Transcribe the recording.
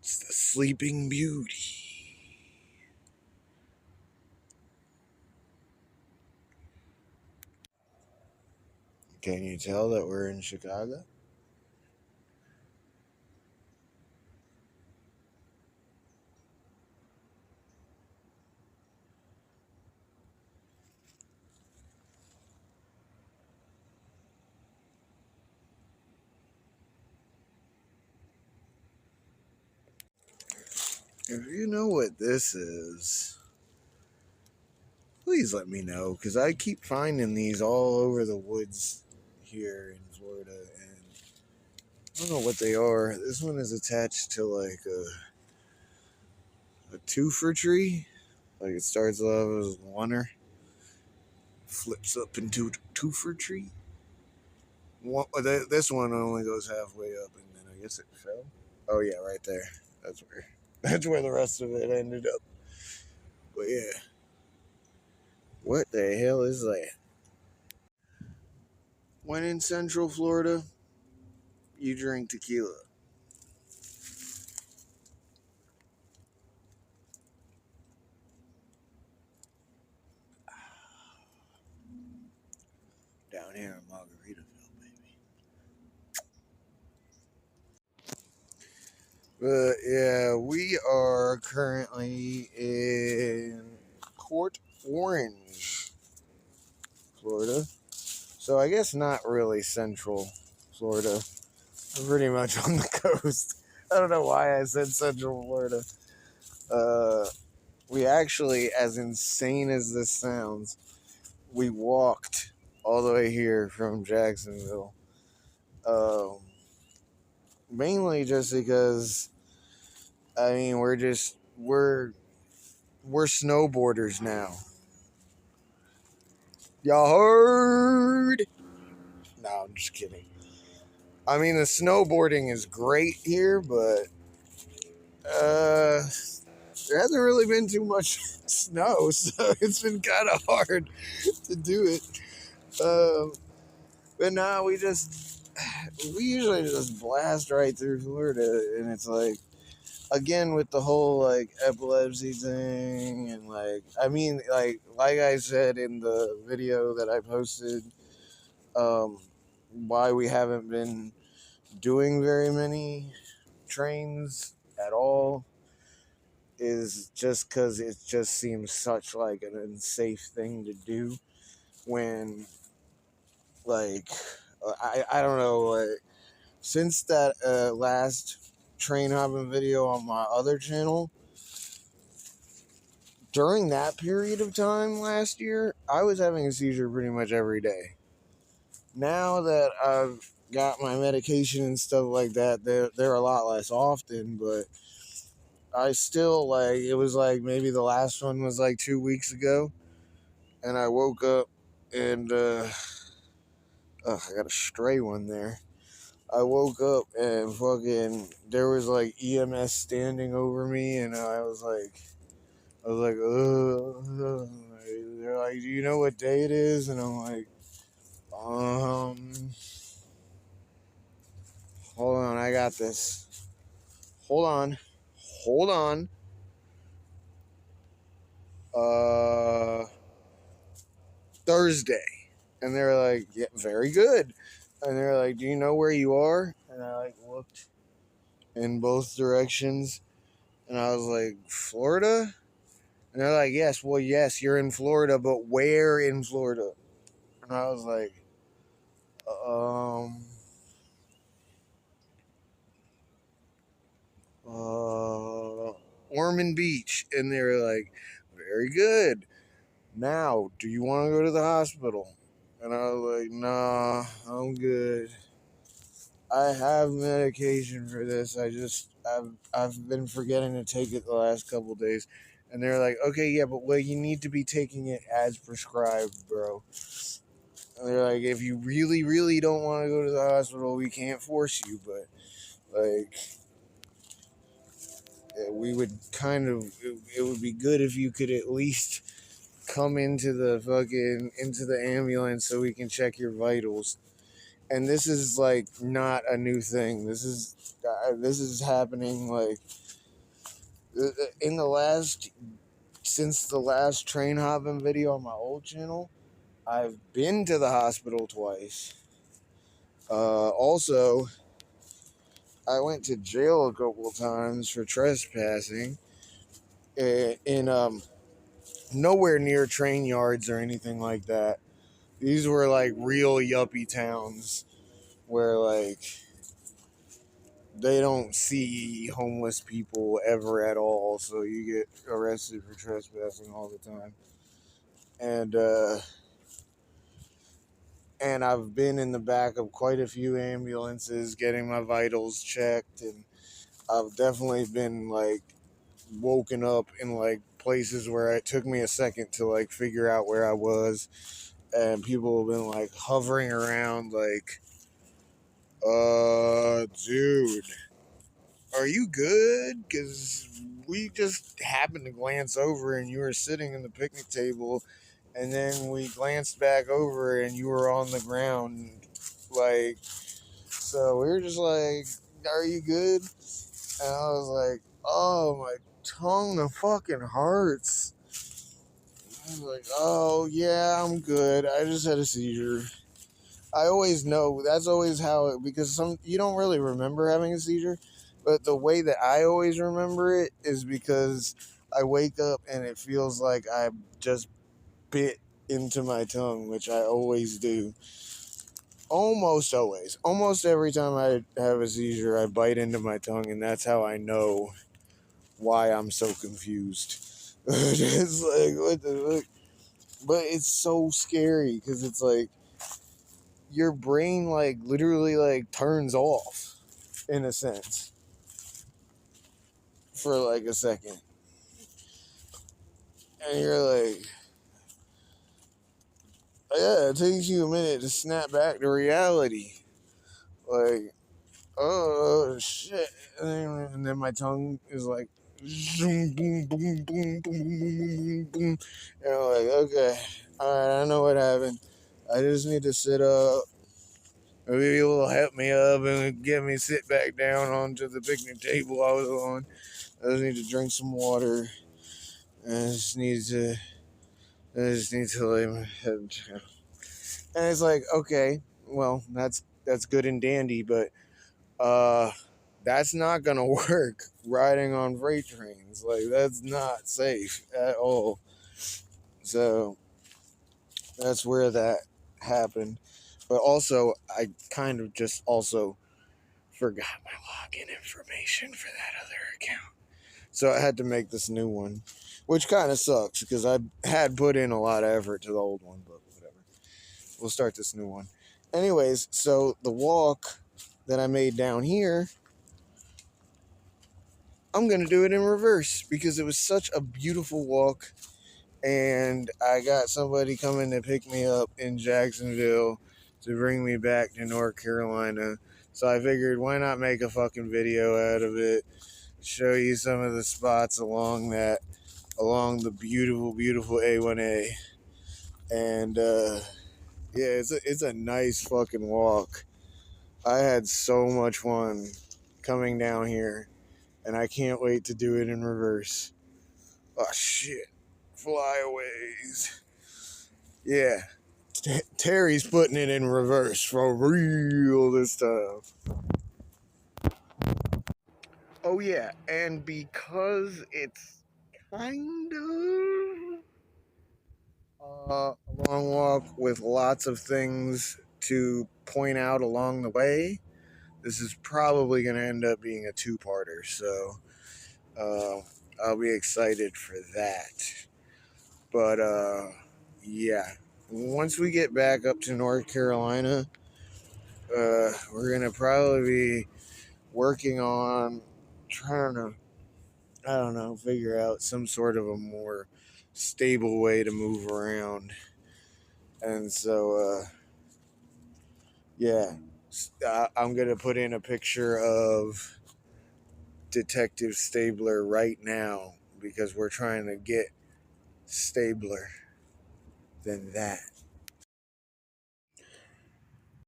It's the Sleeping Beauty. Can you tell that we're in Chicago? If you know what this is, please let me know, because I keep finding these all over the woods here in Florida, and I don't know what they are. This one is attached to like a twofer tree. Like it starts off as oneer, flips up into a twofer tree. This one only goes halfway up, and then I guess it fell. Oh yeah, right there. That's where. That's where the rest of it ended up. But yeah, what the hell is that? When in Central Florida, you drink tequila. Down here in Margaritaville, baby. But yeah, we are currently in Port Orange, Florida. So I guess not really Central Florida. We're pretty much on the coast. I don't know why I said Central Florida. Uh, we actually, as insane as this sounds, we walked all the way here from Jacksonville. Um, Mainly just because I mean we're snowboarders now. Y'all heard? No, I'm just kidding. I mean the snowboarding is great here, but uh there hasn't really been too much snow, so it's been kind of hard to do it. Um, but now we usually just blast right through Florida, and it's like again with the whole like epilepsy thing, and like I mean like I said in the video that I posted, um, why we haven't been doing very many trains at all is just because it just seems such like an unsafe thing to do when like I don't know, like since that last train hopping video on my other channel, during that period of time last year, I was having a seizure pretty much every day. Now that I've got my medication and stuff like that, they're a lot less often, but I still like it was like maybe the last one was like 2 weeks ago, and I woke up and I got a stray one there. I woke up and fucking there was like EMS standing over me, and I was like, ugh. They're like, do you know what day it is? And I'm like, um, hold on, I got this. Hold on, hold on. Uh, Thursday. And they're like, yeah, very good. And they're like, do you know where you are? And I like looked in both directions, and I was like, Florida? And they're like, yes, well, yes, you're in Florida, but where in Florida? And I was like, um, Ormond Beach. And they were like, very good. Now, do you want to go to the hospital? And I was like, nah, I'm good. I have medication for this. I've been forgetting to take it the last couple of days. And they're like, okay, yeah, but well, you need to be taking it as prescribed, bro. And they're like, if you really, really don't want to go to the hospital, we can't force you, but like, we would kind of, it would be good if you could at least come into the ambulance so we can check your vitals. And this is like not a new thing. This is happening like In the last, since the last train hopping video on my old channel, I've been to the hospital twice. Also, I went to jail a couple of times for trespassing in nowhere near train yards or anything like that. These were like real yuppie towns where like they don't see homeless people ever at all, so you get arrested for trespassing all the time. And I've been in the back of quite a few ambulances getting my vitals checked, and I've definitely been like woken up in like places where it took me a second to like figure out where I was, and people have been like hovering around like, dude, are you good? Because we just happened to glance over and you were sitting in the picnic table, and then we glanced back over and you were on the ground. Like, so we were just like, are you good? And I was like, oh, my tongue fucking hurts. I was like, oh, yeah, I'm good. I just had a seizure. I always know that's always how it, because you don't really remember having a seizure, but the way that I always remember it is because I wake up and it feels like I just bit into my tongue, which I always do. Almost always. Almost every time I have a seizure, I bite into my tongue, and that's how I know why I'm so confused. It's like, what the fuck? But it's so scary because it's like your brain like literally like turns off in a sense for like a second, and you're like, yeah, it takes you a minute to snap back to reality. Like, oh shit, and then my tongue is like zoom, boom, boom, boom, boom, boom, boom, boom, boom, and I'm like, okay, all right, I know what happened. I just need to sit up. Maybe will help me up and get me sit back down onto the picnic table I was on. I just need to drink some water. I just need to lay my head down. And it's like, okay, well, that's good and dandy, but that's not gonna work riding on freight trains. Like, that's not safe at all. So that's where that happened. But also, I kind of just also forgot my login information for that other account. So I had to make this new one, which kind of sucks because I had put in a lot of effort to the old one, but whatever. We'll start this new one. Anyways, so the walk that I made down here, I'm going to do it in reverse because it was such a beautiful walk. And I got somebody coming to pick me up in Jacksonville to bring me back to North Carolina. So I figured, why not make a fucking video out of it? Show you some of the spots along the beautiful, beautiful A1A. And yeah, it's a nice fucking walk. I had so much fun coming down here, and I can't wait to do it in reverse. Oh shit, flyaways. Yeah, Terry's putting it in reverse for real this time. Oh yeah, and because it's kind of a long walk with lots of things to point out along the way, this is probably going to end up being a two-parter. So I'll be excited for that. But yeah, once we get back up to North Carolina, we're going to probably be working on trying to, I don't know, figure out some sort of a more stable way to move around. And so, yeah, I'm going to put in a picture of Detective Stabler right now because we're trying to get stabler than that.